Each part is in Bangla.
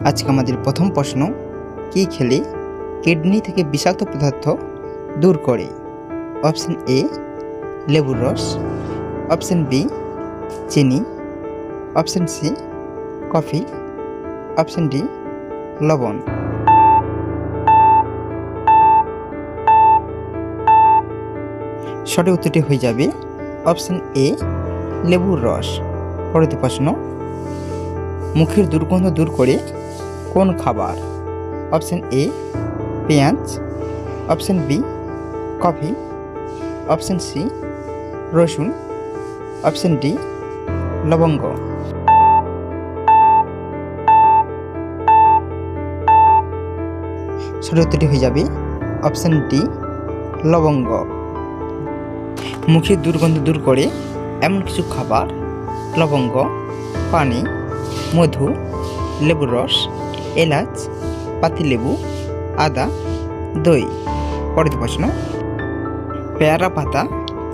আজকে আমাদের প্রথম প্রশ্ন, কি খেলে কিডনি থেকে বিষাক্ত পদার্থ দূর করে? অপশন এ লেবুর রস, অপশন বি চিনি, option C coffee, option D লবণ। সঠিক উত্তরটি হয়ে যাবে অপশন এ লেবুর রস। পরবর্তী প্রশ্ন, মুখের দুর্গন্ধ দূর করে কোন খাবার? অপশন এ পেঁয়াজ, option B coffee, option C রসুন, অপশন ডি লবঙ্গ। সঠিক উত্তরটি হয়ে যাবে অপশন ডি লবঙ্গ। মুখের দুর্গন্ধ দূর করে এমন কিছু খাবার: লবঙ্গ, পানি, মধু, লেবুর রস, এলাচ, পাতিলেবু, আদা, দই। পরের প্রশ্ন, পেয়ারা পাতা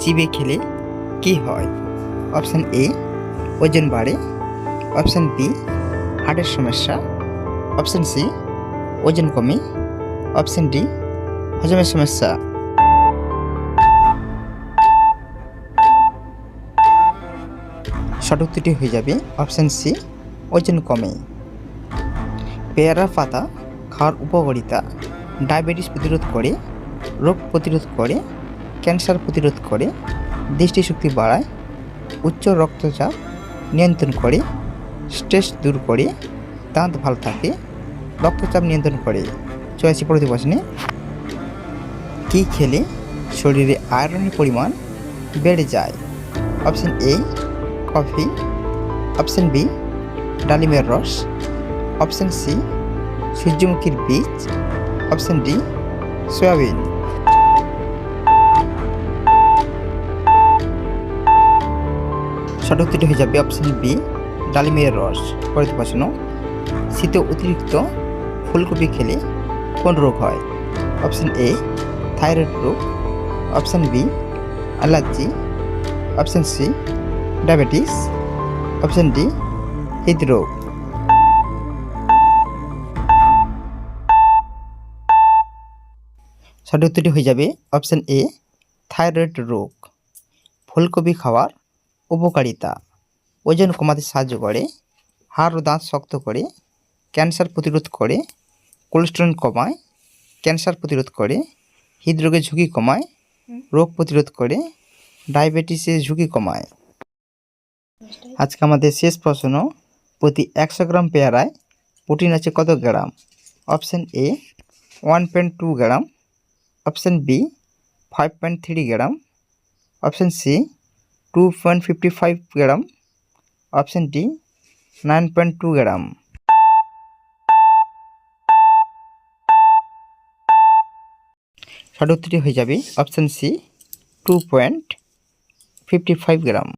চিবিয়ে খেলে কি হয়? অপশন এ ওজন বাড়ে, অপশন বি হার্টের সমস্যা, অপশন সি ওজন কমে, অপশন ডি হজমের সমস্যা। সঠিক উত্তরটি হয়ে যাবে অপশন সি ওজন কমে। পেয়ারার পাতা খাওয়ার উপকারিতা: ডায়াবেটিস প্রতিরোধ করে, রোগ প্রতিরোধ করে, ক্যান্সার প্রতিরোধ করে, দৃষ্টিশক্তি বাড়ায়, উচ্চ রক্তচাপ নিয়ন্ত্রণ করে, স্ট্রেস দূর করে, দাঁত ভালো থাকে, রক্তচাপ নিয়ন্ত্রণ করে। চলেছি পরবর্তী প্রশ্নে, কী খেলে শরীরে আয়রনের পরিমাণ বেড়ে যায়? Option A coffee, option B ডালিমের রস, অপশন সি সূর্যমুখীর বীজ, অপশন ডি সয়াবিন। সঠিক উত্তরটি হয়ে যাবে অপশন বি ডালিমের রস। পরের প্রশ্ন, শীতে অতিরিক্ত ফুলকপি খেলে কোন রোগ হয়? অপশন এ থাইরয়েড রোগ, option B allergy, option C diabetes, option D হৃদরোগ। সঠিক উত্তরটি হয়ে যাবে অপশন এ থাইরয়েড রোগ। ফুলকপি খাওয়ার উপকারিতা: ওজন কমাতে সাহায্য করে, হাড় ও দাঁত শক্ত করে, ক্যান্সার প্রতিরোধ করে, কোলেস্টেরল কমায়, ক্যান্সার প্রতিরোধ করে, হৃদরোগের ঝুঁকি কমায়, রোগ প্রতিরোধ করে, ডায়াবেটিসের ঝুঁকি কমায়। আজকে আমাদের শেষ প্রশ্ন, প্রতি 100 গ্রাম পেয়ারায় প্রোটিন আছে কত gram? Option A 1.2 gram, option B 5.3 gram, option C 2.55 gram, option D 9.2 gram. সঠিক উত্তরটি হয়ে যাবে অপশন সি 2.55 গ্রাম।